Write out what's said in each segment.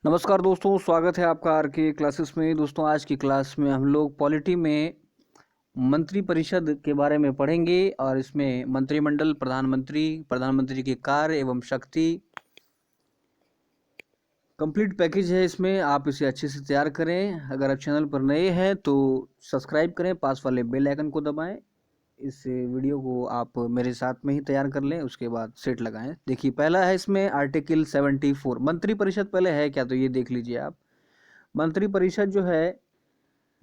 नमस्कार दोस्तों, स्वागत है आपका आर के क्लासेस में। दोस्तों, आज की क्लास में हम लोग पॉलिटी में मंत्री परिषद के बारे में पढ़ेंगे और इसमें मंत्रिमंडल, प्रधानमंत्री के कार्य एवं शक्ति, कंप्लीट पैकेज है। इसमें आप इसे अच्छे से तैयार करें। अगर आप चैनल पर नए हैं तो सब्सक्राइब करें, पास वाले बेल आइकन को दबाएं। इस वीडियो को आप मेरे साथ में ही तैयार कर लें, उसके बाद सेट लगाएं। देखिए, पहला है इसमें आर्टिकल 74 मंत्री परिषद। पहले है क्या तो ये देख लीजिए आप। मंत्री परिषद जो है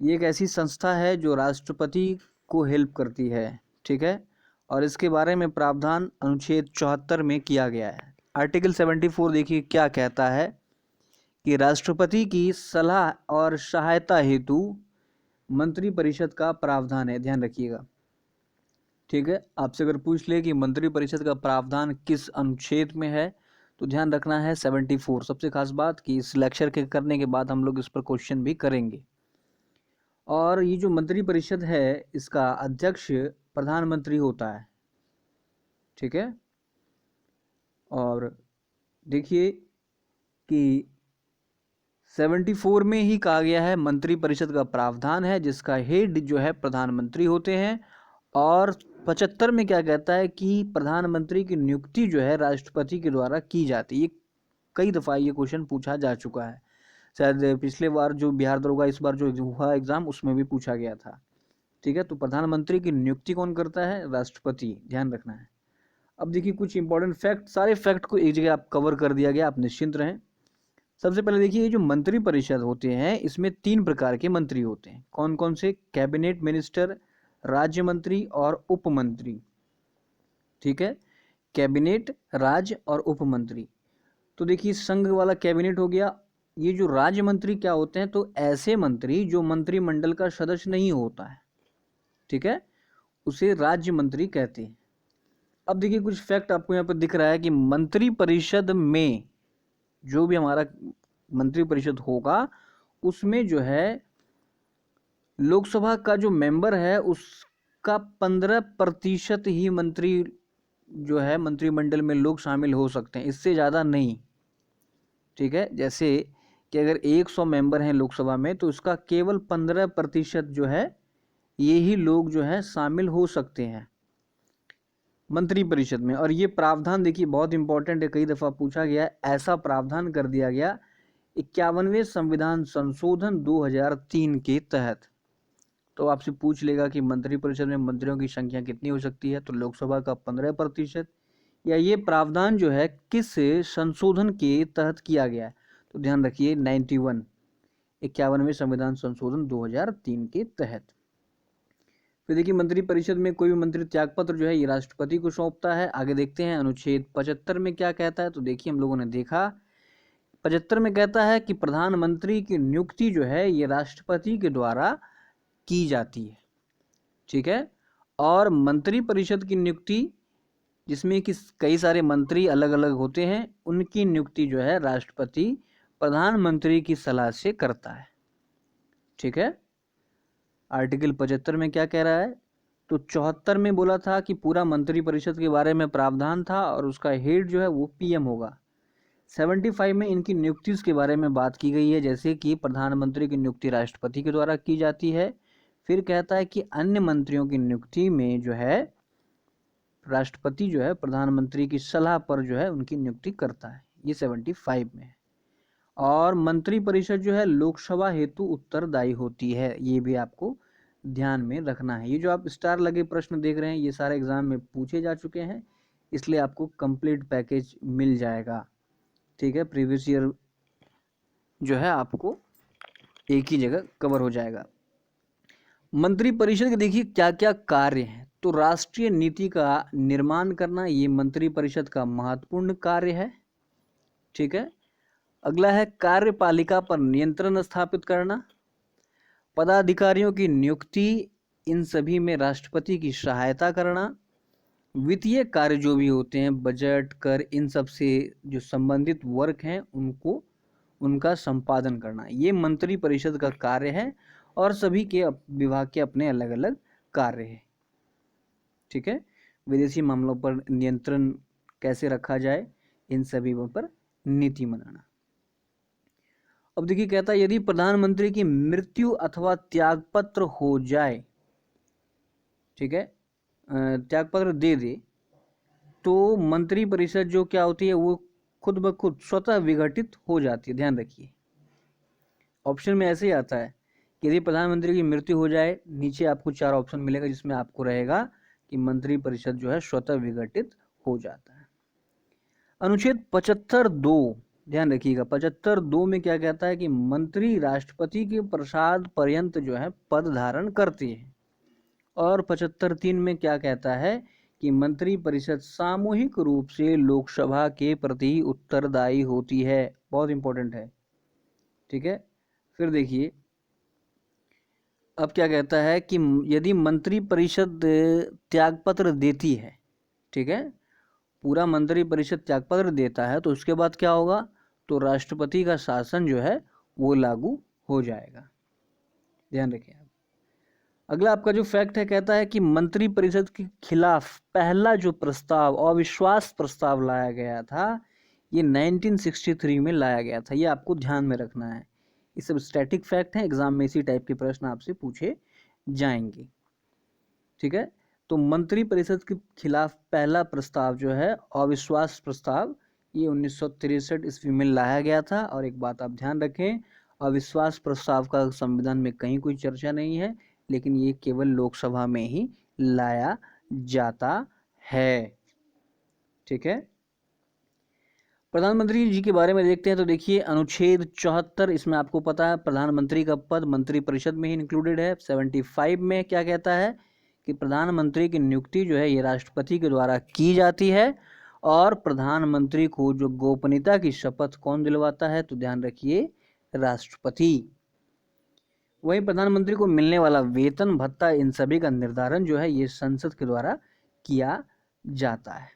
ये एक ऐसी संस्था है जो राष्ट्रपति को हेल्प करती है, ठीक है। और इसके बारे में प्रावधान अनुच्छेद 74 में किया गया है। आर्टिकल 74 देखिए क्या कहता है कि राष्ट्रपति की सलाह और सहायता हेतु मंत्री परिषद का प्रावधान है। ध्यान रखिएगा, ठीक है। आपसे अगर पूछ ले कि मंत्री परिषद का प्रावधान किस अनुच्छेद में है तो ध्यान रखना है 74। सबसे खास बात कि इस लेक्चर के करने के बाद हम लोग इस पर क्वेश्चन भी करेंगे। और ये जो मंत्री परिषद है इसका अध्यक्ष प्रधानमंत्री होता है, ठीक है। और देखिए कि 74 में ही कहा गया है मंत्री परिषद का प्रावधान है जिसका हेड जो है प्रधानमंत्री होते हैं। और 75 में क्या कहता है कि प्रधानमंत्री की नियुक्ति जो है राष्ट्रपति के द्वारा की जाती है। कई दफ़ा ये क्वेश्चन पूछा जा चुका है। शायद पिछले बार जो बिहार दरोगा इस बार जो हुआ एग्जाम उसमें भी पूछा गया था, ठीक है। तो प्रधानमंत्री की नियुक्ति कौन करता है? राष्ट्रपति। ध्यान रखना है। अब देखिए कुछ इंपॉर्टेंट फैक्ट, सारे फैक्ट को एक जगह आप कवर कर दिया गया, आप निश्चिंत रहें। सबसे पहले देखिए, ये जो मंत्री परिषद होते हैं इसमें 3 प्रकार के मंत्री होते हैं। कौन कौन से? कैबिनेट मिनिस्टर, राज्य मंत्री और उप मंत्री, ठीक है। कैबिनेट, राज्य और उप मंत्री। तो देखिए संघ वाला कैबिनेट हो गया। ये जो राज्य मंत्री क्या होते हैं? तो ऐसे मंत्री जो मंत्रिमंडल का सदस्य नहीं होता है, ठीक है, उसे राज्य मंत्री कहते हैं। अब देखिए कुछ फैक्ट आपको यहाँ पर दिख रहा है कि मंत्री परिषद में जो भी हमारा मंत्री परिषद होगा उसमें जो है लोकसभा का जो मेंबर है उसका 15% ही मंत्री जो है मंत्रिमंडल में लोग शामिल हो सकते हैं, इससे ज़्यादा नहीं, ठीक है। जैसे कि अगर 100 मेंबर हैं लोकसभा में तो उसका केवल 15% जो है ये ही लोग जो है शामिल हो सकते हैं मंत्री परिषद में। और ये प्रावधान देखिए बहुत इंपॉर्टेंट है, कई दफ़ा पूछा गया है। ऐसा प्रावधान कर दिया गया 51वें संविधान संशोधन 2003 के तहत। तो आपसे पूछ लेगा कि मंत्री परिषद में मंत्रियों की संख्या कितनी हो सकती है, तो लोकसभा का 15%। या ये प्रावधान जो है किस संशोधन के तहत किया गया है? तो ध्यान रखिए 91, 51वें संविधान संशोधन 2003 के तहत। फिर देखिए मंत्री परिषद में कोई भी मंत्री त्यागपत्र जो है ये राष्ट्रपति को सौंपता है। आगे देखते हैं अनुच्छेद 75 में क्या कहता है। तो देखिए हम लोगों ने देखा 75 में कहता है कि प्रधानमंत्री की नियुक्ति जो है ये राष्ट्रपति के द्वारा की जाती है, ठीक है। और मंत्री परिषद की नियुक्ति जिसमें कि कई सारे मंत्री अलग अलग होते हैं उनकी नियुक्ति जो है राष्ट्रपति प्रधानमंत्री की सलाह से करता है, ठीक है। आर्टिकल 75 में क्या कह रहा है? तो 74 में बोला था कि पूरा मंत्री परिषद के बारे में प्रावधान था और उसका हेड जो है वो पीएम होगा। 75 में इनकी नियुक्ति के बारे में बात की गई है, जैसे कि प्रधानमंत्री की नियुक्ति राष्ट्रपति के द्वारा की जाती है। फिर कहता है कि अन्य मंत्रियों की नियुक्ति में जो है राष्ट्रपति जो है प्रधानमंत्री की सलाह पर जो है उनकी नियुक्ति करता है। ये 75 में है। और मंत्री परिषद जो है लोकसभा हेतु उत्तरदायी होती है, ये भी आपको ध्यान में रखना है। ये जो आप स्टार लगे प्रश्न देख रहे हैं ये सारे एग्जाम में पूछे जा चुके हैं, इसलिए आपको कंप्लीट पैकेज मिल जाएगा, ठीक है। प्रीवियस ईयर जो है आपको एक ही जगह कवर हो जाएगा। मंत्री परिषद के देखिए क्या क्या कार्य हैं। तो राष्ट्रीय नीति का निर्माण करना ये मंत्री परिषद का महत्वपूर्ण कार्य है, ठीक है। अगला है कार्यपालिका पर नियंत्रण स्थापित करना, पदाधिकारियों की नियुक्ति, इन सभी में राष्ट्रपति की सहायता करना, वित्तीय कार्य जो भी होते हैं बजट, कर, इन सब से जो संबंधित वर्क हैं उनको उनका संपादन करना, ये मंत्री परिषद का कार्य है। और सभी के विभाग के अपने अलग अलग कार्य हैं, ठीक है। विदेशी मामलों पर नियंत्रण कैसे रखा जाए, इन सभी पर नीति बनाना। अब देखिए कहता है यदि प्रधानमंत्री की मृत्यु अथवा त्यागपत्र हो जाए, ठीक है, त्यागपत्र दे दे, तो मंत्रिपरिषद जो क्या होती है वो खुद ब खुद स्वतः विघटित हो जाती है। ध्यान रखिए, ऑप्शन में ऐसे ही आता है कि यदि प्रधानमंत्री की मृत्यु हो जाए, नीचे आपको 4 ऑप्शन मिलेगा जिसमें आपको रहेगा कि मंत्रिपरिषद जो है स्वतः विघटित हो जाता है। अनुच्छेद 75(2), ध्यान रखिएगा, 75(2) में क्या कहता है कि मंत्री राष्ट्रपति के प्रसाद पर्यंत जो है पद धारण करते हैं। और 75(3) में क्या कहता है कि मंत्रिपरिषद सामूहिक रूप से लोकसभा के प्रति उत्तरदायी होती है। बहुत इंपॉर्टेंट है, ठीक है। फिर देखिए अब क्या कहता है कि यदि मंत्रिपरिषद त्यागपत्र देती है, ठीक है, पूरा मंत्रिपरिषद त्यागपत्र देता है, तो उसके बाद क्या होगा, तो राष्ट्रपति का शासन जो है वो लागू हो जाएगा। ध्यान रखें आप। अगला आपका जो फैक्ट है कहता है कि मंत्रिपरिषद के खिलाफ पहला जो प्रस्ताव, अविश्वास प्रस्ताव लाया गया था, ये 1963 में लाया गया था। ये आपको ध्यान में रखना है। ये सब स्टैटिक फैक्ट है, एग्जाम में इसी टाइप के प्रश्न आपसे पूछे जाएंगे, ठीक है। तो मंत्रिपरिषद के खिलाफ पहला प्रस्ताव जो है अविश्वास प्रस्ताव, ये 1963 ईस्वी में लाया गया था। और एक बात आप ध्यान रखें, अविश्वास प्रस्ताव का संविधान में कहीं कोई चर्चा नहीं है, लेकिन ये केवल लोकसभा में ही लाया जाता है, ठीक है। प्रधानमंत्री जी के बारे में देखते हैं तो देखिए अनुच्छेद 74, इसमें आपको पता है प्रधानमंत्री का पद मंत्रिपरिषद में ही इंक्लूडेड है। 75 में क्या कहता है कि प्रधानमंत्री की नियुक्ति जो है ये राष्ट्रपति के द्वारा की जाती है। और प्रधानमंत्री को जो गोपनीयता की शपथ कौन दिलवाता है, तो ध्यान रखिए राष्ट्रपति। वहीं प्रधानमंत्री को मिलने वाला वेतन भत्ता, इन सभी का निर्धारण जो है ये संसद के द्वारा किया जाता है।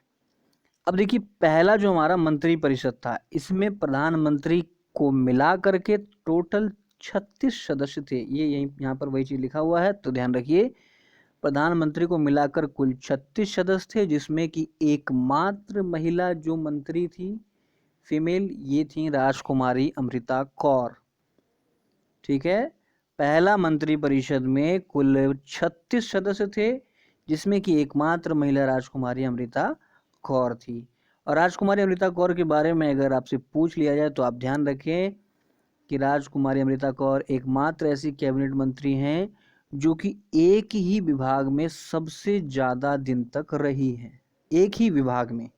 अब देखिए पहला जो हमारा मंत्रिपरिषद था, इसमें प्रधानमंत्री को मिला करके टोटल 36 सदस्य थे। ये यहाँ पर वही चीज लिखा हुआ है, तो ध्यान रखिए प्रधानमंत्री को मिलाकर कुल 36 सदस्य थे, जिसमें कि एकमात्र महिला जो मंत्री थी फीमेल, ये थी राजकुमारी अमृता कौर, ठीक है। पहला मंत्रिपरिषद में कुल 36 सदस्य थे, जिसमें कि एकमात्र महिला राजकुमारी अमृता कौर थी। और राजकुमारी अमृता कौर के बारे में अगर आपसे पूछ लिया जाए तो आप ध्यान रखें कि राजकुमारी अमृता कौर एकमात्र ऐसी कैबिनेट मंत्री हैं जो कि एक ही विभाग में सबसे ज्यादा दिन तक रही हैं, एक ही विभाग में,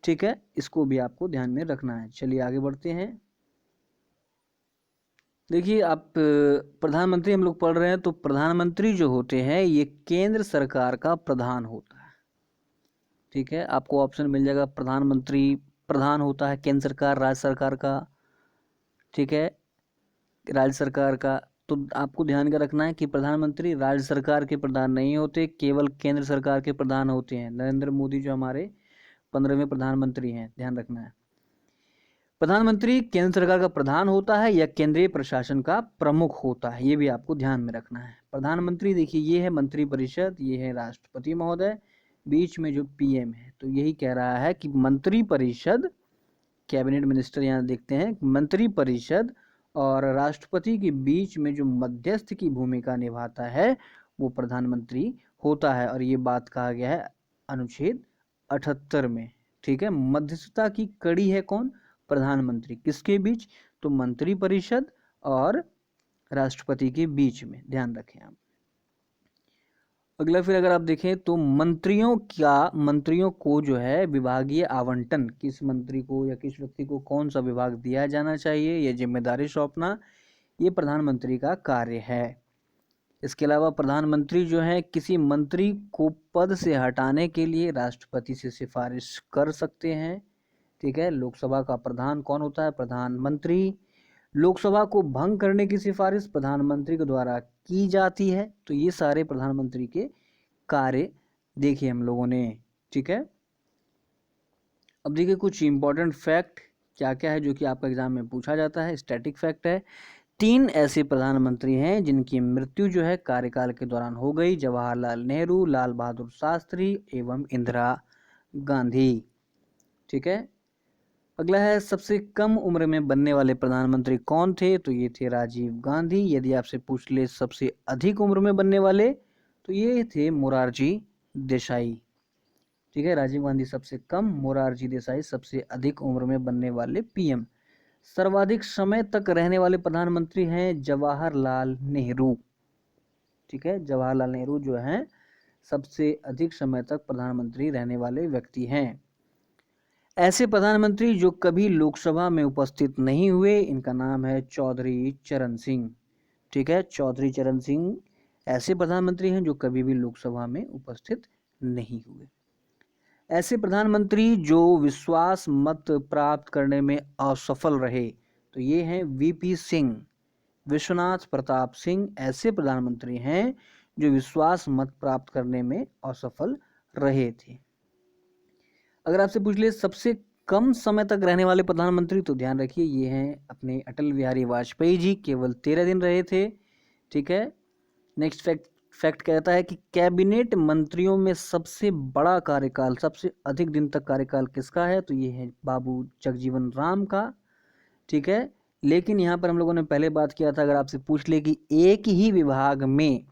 ठीक है। इसको भी आपको ध्यान में रखना है। चलिए आगे बढ़ते हैं। देखिए आप प्रधानमंत्री हम लोग पढ़ रहे हैं, तो प्रधानमंत्री जो होते हैं ये केंद्र सरकार का प्रधान होता है, ठीक है। आपको ऑप्शन मिल जाएगा, प्रधानमंत्री प्रधान होता है केंद्र सरकार, राज्य सरकार का, ठीक है, राज्य सरकार का। तो आपको ध्यान का रखना है कि प्रधानमंत्री राज्य सरकार के प्रधान नहीं होते, केवल केंद्र सरकार के प्रधान होते हैं। नरेंद्र मोदी जो हमारे 15वें प्रधानमंत्री हैं, ध्यान रखना है। प्रधानमंत्री केंद्र सरकार का प्रधान होता है या केंद्रीय प्रशासन का प्रमुख होता है, ये भी आपको ध्यान में रखना है। प्रधानमंत्री देखिए ये है मंत्रिपरिषद, ये है राष्ट्रपति महोदय, बीच में जो पीएम है। तो यही कह रहा है कि मंत्रिपरिषद, कैबिनेट मिनिस्टर यहाँ देखते हैं, मंत्रिपरिषद और राष्ट्रपति के बीच में जो मध्यस्थ की भूमिका निभाता है वो प्रधानमंत्री होता है। और ये बात कहा गया है अनुच्छेद 78 में, ठीक है। मध्यस्थता की कड़ी है कौन, प्रधानमंत्री, किसके बीच, तो मंत्रिपरिषद और राष्ट्रपति के बीच में, ध्यान रखें आप। अगला फिर अगर आप देखें तो मंत्रियों को जो है विभागीय आवंटन, किस मंत्री को या किस व्यक्ति को कौन सा विभाग दिया जाना चाहिए, यह जिम्मेदारी सौंपना, ये प्रधानमंत्री का कार्य है। इसके अलावा प्रधानमंत्री जो है किसी मंत्री को पद से हटाने के लिए राष्ट्रपति से सिफारिश कर सकते हैं, ठीक है। लोकसभा का प्रधान कौन होता है, प्रधानमंत्री। लोकसभा को भंग करने की सिफारिश प्रधानमंत्री के द्वारा की जाती है। तो ये सारे प्रधानमंत्री के कार्य देखे हम लोगों ने, ठीक है। अब देखिए कुछ इंपॉर्टेंट फैक्ट क्या क्या है जो कि आपका एग्जाम में पूछा जाता है। स्टैटिक फैक्ट है, 3 ऐसे प्रधानमंत्री हैं जिनकी मृत्यु जो है कार्यकाल के दौरान हो गई, जवाहरलाल नेहरू, लाल बहादुर शास्त्री एवं इंदिरा गांधी, ठीक है। अगला है सबसे कम उम्र में बनने वाले प्रधानमंत्री कौन थे, तो ये थे राजीव गांधी। यदि आपसे पूछ ले सबसे अधिक उम्र में बनने वाले, तो ये थे मोरारजी देसाई। ठीक है, राजीव गांधी सबसे कम, मोरारजी देसाई सबसे अधिक उम्र में बनने वाले पीएम। सर्वाधिक समय तक रहने वाले प्रधानमंत्री हैं जवाहरलाल नेहरू। ठीक है, जवाहरलाल नेहरू जो हैं सबसे अधिक समय तक प्रधानमंत्री रहने वाले व्यक्ति हैं। ऐसे प्रधानमंत्री जो कभी लोकसभा में उपस्थित नहीं हुए, इनका नाम है चौधरी चरण सिंह। ठीक है, चौधरी चरण सिंह ऐसे प्रधानमंत्री हैं जो कभी भी लोकसभा में उपस्थित नहीं हुए। ऐसे प्रधानमंत्री जो विश्वास मत प्राप्त करने में असफल रहे, तो ये हैं वीपी सिंह, विश्वनाथ प्रताप सिंह। ऐसे प्रधानमंत्री हैं जो विश्वास मत प्राप्त करने में असफल रहे थे। अगर आपसे पूछ ले सबसे कम समय तक रहने वाले प्रधानमंत्री, तो ध्यान रखिए ये हैं अपने अटल बिहारी वाजपेयी जी, केवल 13 दिन रहे थे। ठीक है, नेक्स्ट फैक्ट कहता है कि कैबिनेट मंत्रियों में सबसे बड़ा कार्यकाल, सबसे अधिक दिन तक कार्यकाल किसका है, तो ये है बाबू जगजीवन राम का। ठीक है, लेकिन यहाँ पर हम लोगों ने पहले बात किया था, अगर आपसे पूछ ले कि एक ही विभाग में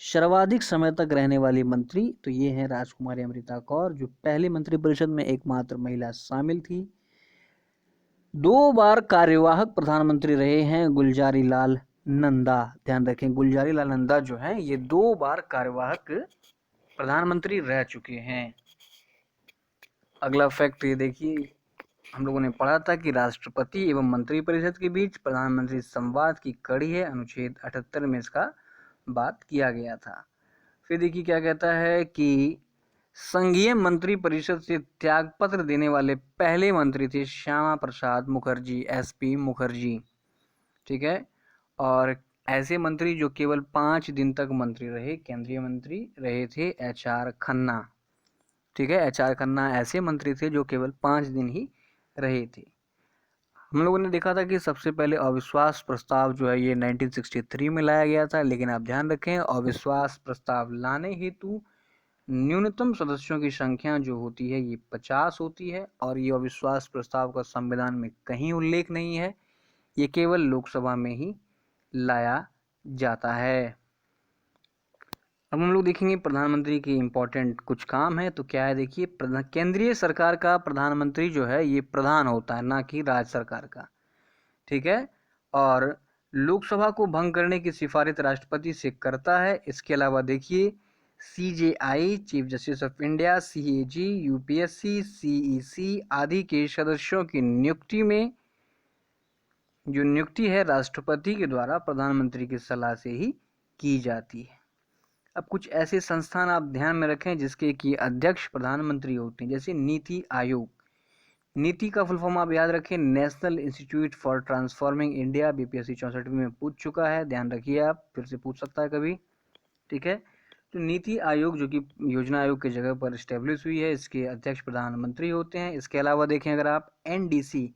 सर्वाधिक समय तक रहने वाली मंत्री, तो ये है राजकुमारी अमृता कौर, जो पहले मंत्रिपरिषद में एकमात्र महिला शामिल थी। 2 बार कार्यवाहक प्रधानमंत्री रहे हैं गुलजारी लाल नंदा। ध्यान रखें, गुलजारी लाल नंदा जो है ये 2 बार कार्यवाहक प्रधानमंत्री रह चुके हैं। अगला फैक्ट ये देखिए, हम लोगों ने पढ़ा था कि राष्ट्रपति एवं मंत्रिपरिषद के बीच प्रधानमंत्री संवाद की कड़ी है, अनुच्छेद 78 में इसका बात किया गया था। फिर देखिए क्या कहता है कि संघीय मंत्रिपरिषद से त्यागपत्र देने वाले पहले मंत्री थे श्यामा प्रसाद मुखर्जी, एसपी मुखर्जी। ठीक है, और ऐसे मंत्री जो केवल 5 दिन तक मंत्री रहे, केंद्रीय मंत्री रहे थे एचआर खन्ना। ठीक है, एचआर खन्ना ऐसे मंत्री थे जो केवल 5 दिन ही रहे थे। हम लोगों ने देखा था कि सबसे पहले अविश्वास प्रस्ताव जो है ये 1963 में लाया गया था, लेकिन आप ध्यान रखें अविश्वास प्रस्ताव लाने हेतु न्यूनतम सदस्यों की संख्या जो होती है ये 50 होती है, और ये अविश्वास प्रस्ताव का संविधान में कहीं उल्लेख नहीं है, ये केवल लोकसभा में ही लाया जाता है। अब हम लोग देखेंगे प्रधानमंत्री के इम्पोर्टेंट कुछ काम है, तो क्या है देखिए, केंद्रीय सरकार का प्रधानमंत्री जो है ये प्रधान होता है, ना कि राज्य सरकार का। ठीक है, और लोकसभा को भंग करने की सिफारिश राष्ट्रपति से करता है। इसके अलावा देखिए CJI, chief justice of India, CAG, UPSC, CEC आदि के सदस्यों की नियुक्ति में जो नियुक्ति है राष्ट्रपति के द्वारा प्रधानमंत्री की सलाह से ही की जाती है। अब कुछ ऐसे संस्थान आप ध्यान में रखें जिसके कि अध्यक्ष प्रधानमंत्री होते हैं, जैसे नीति आयोग। नीति का फुल फॉर्म आप याद रखें, national institute for transforming India, BPSC 64 में पूछ चुका है, ध्यान रखिए, आप फिर से पूछ सकता है कभी। ठीक है, तो नीति आयोग जो कि योजना आयोग की जगह पर स्टेब्लिश हुई है, इसके अध्यक्ष प्रधानमंत्री होते हैं। इसके अलावा देखें अगर आप एनडीसी,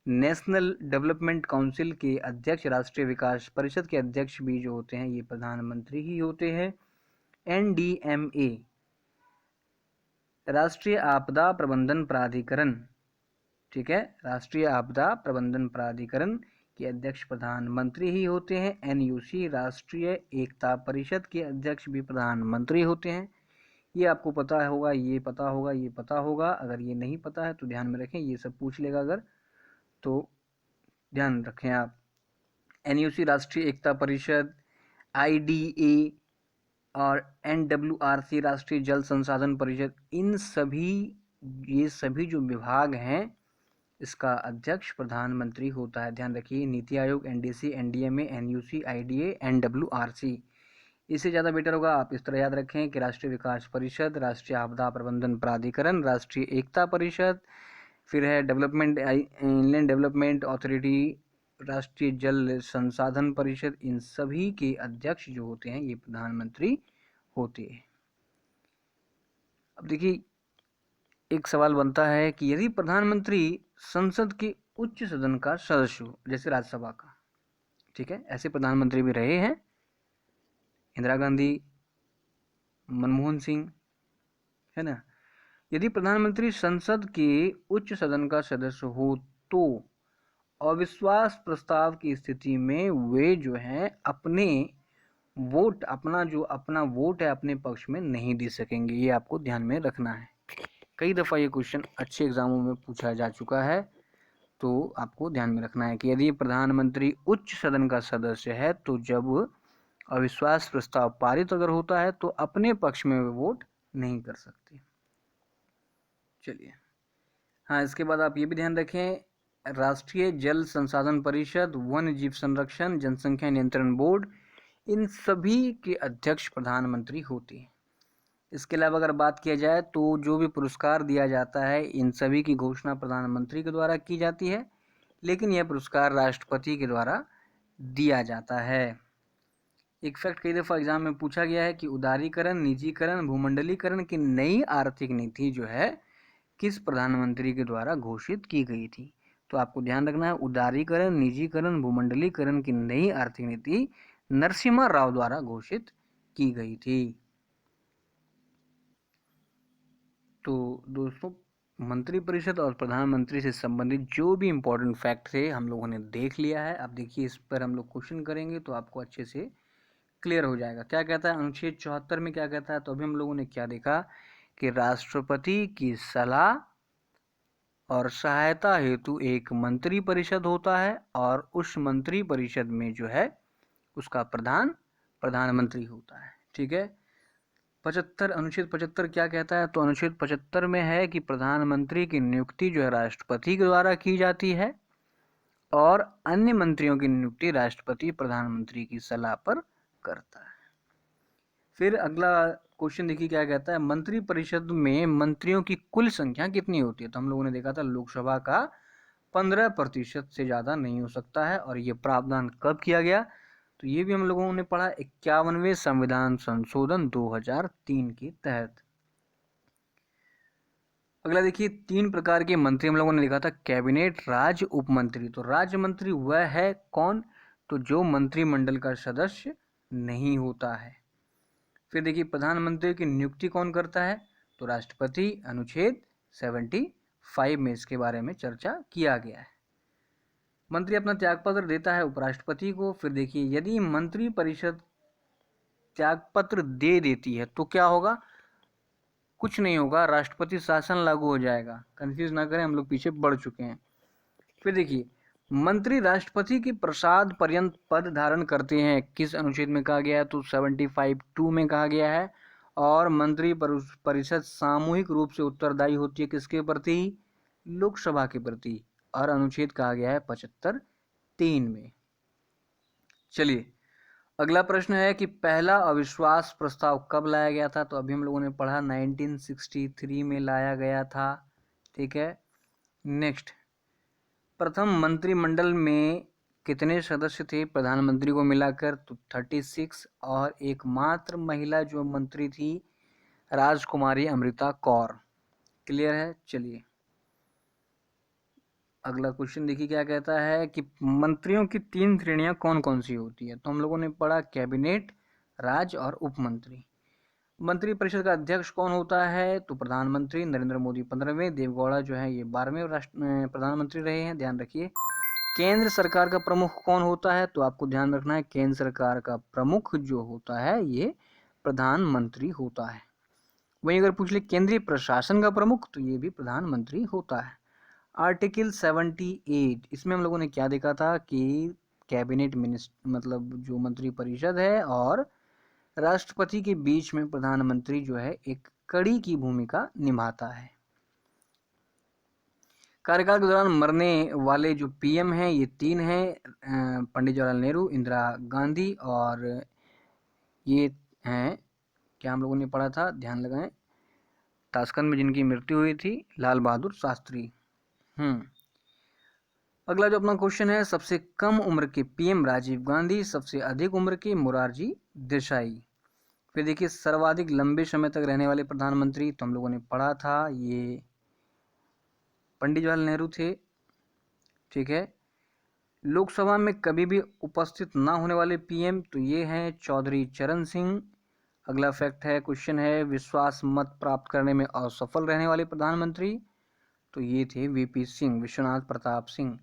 नेशनल डेवलपमेंट काउंसिल के अध्यक्ष, राष्ट्रीय विकास परिषद के अध्यक्ष भी जो होते हैं ये प्रधानमंत्री ही होते हैं। एनडीएमए, राष्ट्रीय आपदा प्रबंधन प्राधिकरण। ठीक है, राष्ट्रीय आपदा प्रबंधन प्राधिकरण के अध्यक्ष प्रधानमंत्री ही होते हैं। एनयूसी, राष्ट्रीय एकता परिषद के अध्यक्ष भी प्रधानमंत्री होते हैं। ये आपको पता होगा, ये पता होगा, ये पता होगा। अगर ये नहीं पता है तो ध्यान में रखें, ये सब पूछ लेगा अगर, तो ध्यान रखें आप। एनयूसी राष्ट्रीय एकता परिषद, आईडीए और एनडब्ल्यूआरसी राष्ट्रीय जल संसाधन परिषद, इन सभी, ये सभी जो विभाग हैं इसका अध्यक्ष प्रधानमंत्री होता है। ध्यान रखिए, NITI Aayog, NDC, NDMA, एनयूसी, IDA, एनडब्ल्यूआरसी। इससे ज़्यादा बेटर होगा आप इस तरह याद रखें कि राष्ट्रीय विकास परिषद, राष्ट्रीय आपदा प्रबंधन प्राधिकरण, राष्ट्रीय एकता परिषद, फिर है डेवलपमेंट इंलैंड डेवलपमेंट अथॉरिटी, राष्ट्रीय जल संसाधन परिषद, इन सभी के अध्यक्ष जो होते हैं ये प्रधानमंत्री होते हैं। अब देखिए एक सवाल बनता है कि यदि प्रधानमंत्री संसद के उच्च सदन का सदस्य हो, जैसे राज्यसभा का, ठीक है, ऐसे प्रधानमंत्री भी रहे हैं, इंदिरा गांधी, मनमोहन सिंह, है ना। यदि प्रधानमंत्री संसद के उच्च सदन का सदस्य हो तो अविश्वास प्रस्ताव की स्थिति में वे जो है अपना वोट है अपने पक्ष में नहीं दे सकेंगे। ये आपको ध्यान में रखना है। कई दफ़ा ये क्वेश्चन अच्छे एग्जामों में पूछा जा चुका है, तो आपको ध्यान में रखना है कि यदि प्रधानमंत्री उच्च सदन का सदस्य है तो जब अविश्वास प्रस्ताव पारित अगर होता है तो अपने पक्ष में वे वोट नहीं कर सकते। चलिए, हाँ, इसके बाद आप ये भी ध्यान रखें, राष्ट्रीय जल संसाधन परिषद, वन्य जीव संरक्षण, जनसंख्या नियंत्रण बोर्ड, इन सभी के अध्यक्ष प्रधानमंत्री होते हैं। इसके अलावा अगर बात किया जाए तो जो भी पुरस्कार दिया जाता है इन सभी की घोषणा प्रधानमंत्री के द्वारा की जाती है, लेकिन यह पुरस्कार राष्ट्रपति के द्वारा दिया जाता है। एक फैक्ट कई दफ़ा एग्जाम में पूछा गया है कि उदारीकरण, निजीकरण, भूमंडलीकरण की नई आर्थिक नीति जो है किस प्रधानमंत्री के द्वारा घोषित की गई थी। तो आपको ध्यान रखना है, उदारीकरण, निजीकरण, भूमंडलीकरण की नई आर्थिक नीति नरसिम्हा राव द्वारा घोषित की गई थी। तो दोस्तों, मंत्रिपरिषद और प्रधानमंत्री से संबंधित जो भी इम्पोर्टेंट फैक्ट थे हम लोगों ने देख लिया है। अब देखिए, इस पर हम लोग क्वेश्चन करेंगे तो आपको अच्छे से क्लियर हो जाएगा। क्या कहता है अनुच्छेद 74 में, क्या कहता है? तो अभी हम लोगों ने क्या देखा कि राष्ट्रपति की सलाह और सहायता हेतु एक मंत्री परिषद होता है और उस मंत्री परिषद में जो है उसका प्रधान प्रधानमंत्री होता है। ठीक है। 75 अनुच्छेद 75 क्या कहता है? तो अनुच्छेद 75 में है कि प्रधानमंत्री की नियुक्ति जो है राष्ट्रपति के द्वारा की जाती है और अन्य मंत्रियों की नियुक्ति राष्ट्रपति प्रधानमंत्री की सलाह पर करता है। फिर अगला क्वेश्चन देखिए क्या कहता है, मंत्री परिषद में मंत्रियों की कुल संख्या कितनी होती है? तो हम लोगों ने देखा था लोकसभा का 15% से ज़्यादा नहीं हो सकता है। और ये प्रावधान कब किया गया? तो ये भी हम लोगों ने पढ़ा 51वें संविधान संशोधन 2003 के तहत। अगला देखिए, 3 प्रकार के मंत्री हम लोगों ने देखा था, कैबिनेट, राज्य, उप मंत्री। तो राज्य मंत्री वह है कौन? तो जो मंत्रिमंडल का सदस्य नहीं होता है। फिर देखिए, प्रधानमंत्री की नियुक्ति कौन करता है? तो राष्ट्रपति। अनुच्छेद 75 में इसके बारे में चर्चा किया गया है। मंत्री अपना त्यागपत्र देता है उपराष्ट्रपति को। फिर देखिए, यदि मंत्री परिषद त्यागपत्र दे देती है तो क्या होगा? कुछ नहीं होगा, राष्ट्रपति शासन लागू हो जाएगा। कंफ्यूज ना करें, हम लोग पीछे बढ़ चुके हैं। फिर देखिए, मंत्री राष्ट्रपति के प्रसाद पर्यंत पद धारण करते हैं। किस अनुच्छेद में कहा गया है? तो 75(2) में कहा गया है। और मंत्री परिषद सामूहिक रूप से उत्तरदायी होती है किसके प्रति? लोकसभा के प्रति। और अनुच्छेद कहा गया है 75(3) में। चलिए, अगला प्रश्न है कि पहला अविश्वास प्रस्ताव कब लाया गया था? तो अभी हम लोगों ने पढ़ा 1963 में लाया गया था। ठीक है। नेक्स्ट, प्रथम मंत्रिमंडल में कितने सदस्य थे प्रधानमंत्री को मिलाकर? तो 36। और एकमात्र महिला जो मंत्री थी राजकुमारी अमृता कौर। क्लियर है? चलिए, अगला क्वेश्चन देखिए क्या कहता है कि मंत्रियों की 3 श्रेणियां कौन कौन सी होती है? तो हम लोगों ने पढ़ा कैबिनेट, राज्य और उप मंत्री। मंत्री परिषद का अध्यक्ष कौन होता है? तो प्रधानमंत्री। नरेंद्र मोदी 15वें, देवगौड़ा जो है ये 12वें प्रधानमंत्री रहे हैं, ध्यान रखिए। केंद्र सरकार का प्रमुख कौन होता है? तो आपको ध्यान रखना है, केंद्र सरकार का प्रमुख जो होता है ये प्रधानमंत्री होता है। वहीं अगर पूछ ले केंद्रीय प्रशासन का प्रमुख, तो ये भी प्रधानमंत्री होता है। आर्टिकल 78, इसमें हम लोगों ने क्या देखा था कि कैबिनेट मिनिस्टर मतलब जो मंत्री परिषद है और राष्ट्रपति के बीच में प्रधानमंत्री जो है एक कड़ी की भूमिका निभाता है। कार्यकाल के दौरान मरने वाले जो पीएम हैं ये 3 हैं, पंडित जवाहरलाल नेहरू, इंदिरा गांधी और ये हैं, क्या हम लोगों ने पढ़ा था, ध्यान लगाएं, ताशकंद में जिनकी मृत्यु हुई थी, लाल बहादुर शास्त्री। अगला जो अपना क्वेश्चन है, सबसे कम उम्र के पीएम राजीव गांधी, सबसे अधिक उम्र के मोरारजी देसाई। फिर देखिए, सर्वाधिक लंबे समय तक रहने वाले प्रधानमंत्री, तो हम लोगों ने पढ़ा था ये पंडित जवाहरलाल नेहरू थे। ठीक है। लोकसभा में कभी भी उपस्थित ना होने वाले पीएम, तो ये हैं चौधरी चरण सिंह, अगला फैक्ट है, क्वेश्चन है, विश्वास मत प्राप्त करने में असफल रहने वाले प्रधानमंत्री, तो ये थे वीपी सिंह, विश्वनाथ प्रताप सिंह।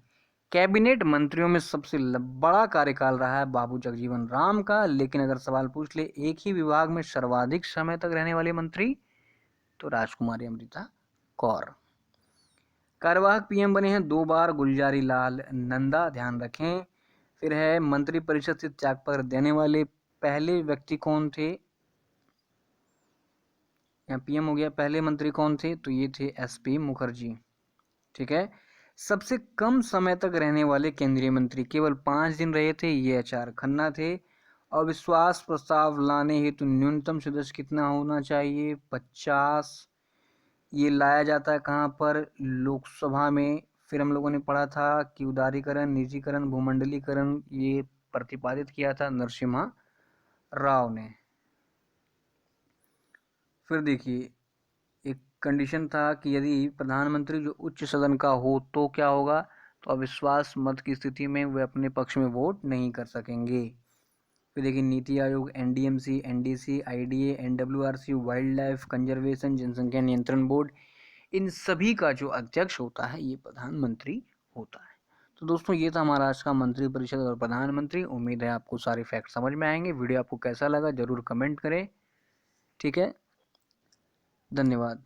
कैबिनेट मंत्रियों में सबसे बड़ा कार्यकाल रहा है बाबू जगजीवन राम का, लेकिन अगर सवाल पूछ ले एक ही विभाग में सर्वाधिक समय तक रहने वाले मंत्री, तो राजकुमारी अमृता कौर। कार्यवाहक पीएम बने हैं 2 बार गुलजारी लाल नंदा, ध्यान रखें। फिर है, मंत्रिपरिषद से त्यागपत्र देने वाले पहले व्यक्ति कौन थे, यहाँ पीएम हो गया, पहले मंत्री कौन थे, तो ये थे एसपी मुखर्जी। ठीक है। सबसे कम समय तक रहने वाले केंद्रीय मंत्री, केवल 5 दिन रहे थे, ये एचआर खन्ना थे। अविश्वास प्रस्ताव लाने हेतु न्यूनतम सदस्य कितना होना चाहिए, 50। ये लाया जाता है कहाँ पर, लोकसभा में। फिर हम लोगों ने पढ़ा था कि उदारीकरण, निजीकरण, भूमंडलीकरण ये प्रतिपादित किया था नरसिम्हा राव ने। फिर देखिए, एक कंडीशन था कि यदि प्रधानमंत्री जो उच्च सदन का हो तो क्या होगा, तो अविश्वास मत की स्थिति में वे अपने पक्ष में वोट नहीं कर सकेंगे। फिर देखिए, NITI Aayog, NDMC, NDC, IDA, NWRC, wildlife conservation, जनसंख्या नियंत्रण बोर्ड, इन सभी का जो अध्यक्ष होता है ये प्रधानमंत्री होता है। तो दोस्तों, ये था हमारा आज का मंत्रिपरिषद और प्रधानमंत्री। उम्मीद है आपको सारे फैक्ट समझ में आएंगे। वीडियो आपको कैसा लगा जरूर कमेंट करें। ठीक है, धन्यवाद।